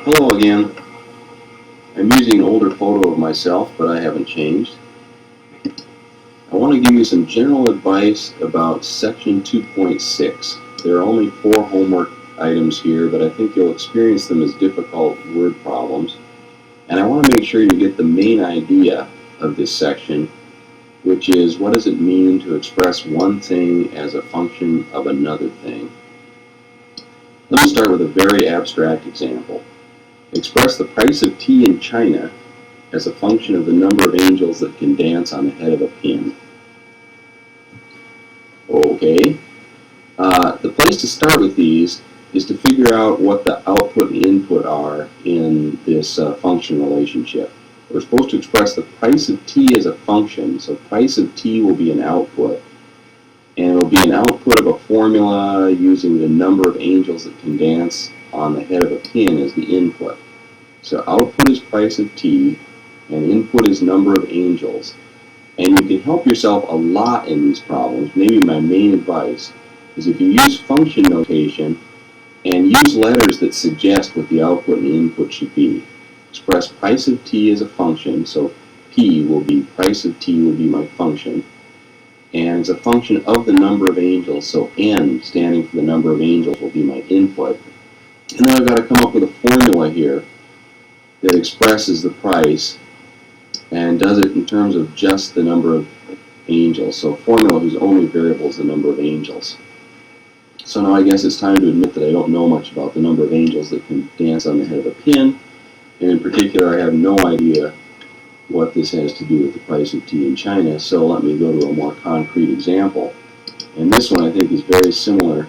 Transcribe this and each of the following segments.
Hello again. I'm using an older photo of myself, but I haven't changed. I want to give you some general advice about section 2.6. There are only 4 homework items here, but I think you'll experience them as difficult word problems. And I want to make sure you get the main idea of this section, which is what does it mean to express one thing as a function of another thing. Let me start with a very abstract example. Express the price of tea in China as a function of the number of angels that can dance on the head of a pin. Okay. The place to start with these is to figure out what the output and input are in this function relationship. We're supposed to express the price of tea as a function, so price of tea will be an output. And it will be an output of a formula using the number of angels that can dance on the head of a pin as the input. So output is price of tea, and input is number of angels. And you can help yourself a lot in these problems. Maybe my main advice is if you use function notation and use letters that suggest what the output and input should be. Express price of tea as a function, so P will be, price of tea will be my function. And as a function of the number of angels, so N standing for the number of angels will be my input. And then I've got to come up with a formula here that expresses the price and does it in terms of just the number of angels. So a formula whose only variable is the number of angels. So now I guess it's time to admit that I don't know much about the number of angels that can dance on the head of a pin. And in particular, I have no idea what this has to do with the price of tea in China. So let me go to a more concrete example. And this one I think is very similar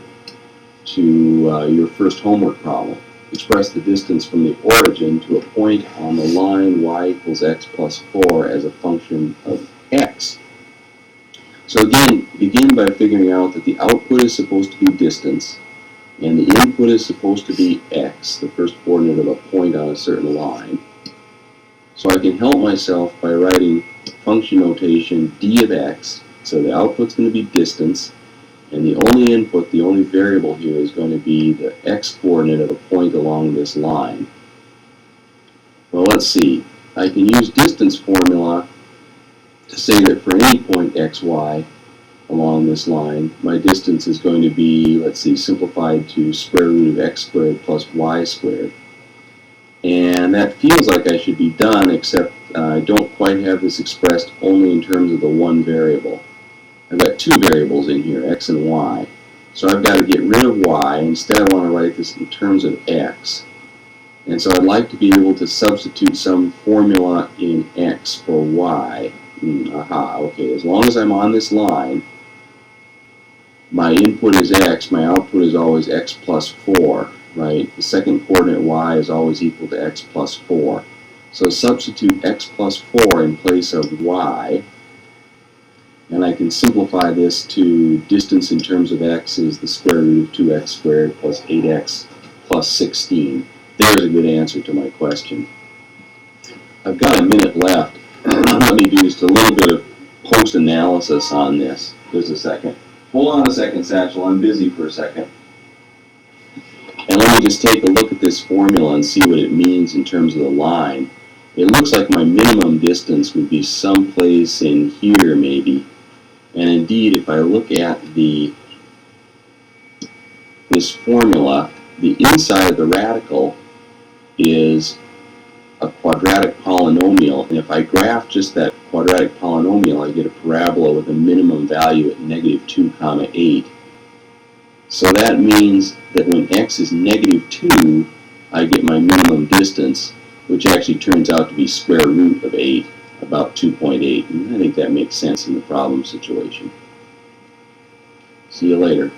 to your first homework problem. Express the distance from the origin to a point on the line y equals x plus 4 as a function of x. So again, begin by figuring out that the output is supposed to be distance, and the input is supposed to be x, the first coordinate of a point on a certain line. So I can help myself by writing function notation d of x, so the output's going to be distance, and the only input, the only variable here is going to be the x-coordinate of a point along this line. Well, let's see. I can use distance formula to say that for any point xy along this line, my distance is going to be, let's see, simplified to square root of x squared plus y squared. And that feels like I should be done, except I don't quite have this expressed only in terms of the one variable. I've got 2 variables in here, x and y. So I've got to get rid of y. Instead, I want to write this in terms of x. And so I'd like to be able to substitute some formula in x for y. Okay, as long as I'm on this line, my input is x, my output is always x plus 4, right? The second coordinate y is always equal to x plus 4. So substitute x plus 4 in place of y. And I can simplify this to distance in terms of x is the square root of 2x squared plus 8x plus 16. There's a good answer to my question. I've got a minute left. Let me do just a little bit of post-analysis on this. Just a second. Hold on a second, Satchel. I'm busy for a second. And let me just take a look at this formula and see what it means in terms of the line. It looks like my minimum distance would be someplace in here, maybe. And indeed, if I look at this formula, the inside of the radical is a quadratic polynomial. And if I graph just that quadratic polynomial, I get a parabola with a minimum value at negative 2, 8. So that means that when x is negative 2, I get my minimum distance, which actually turns out to be square root of 8. About 2.8, and I think that makes sense in the problem situation. See you later.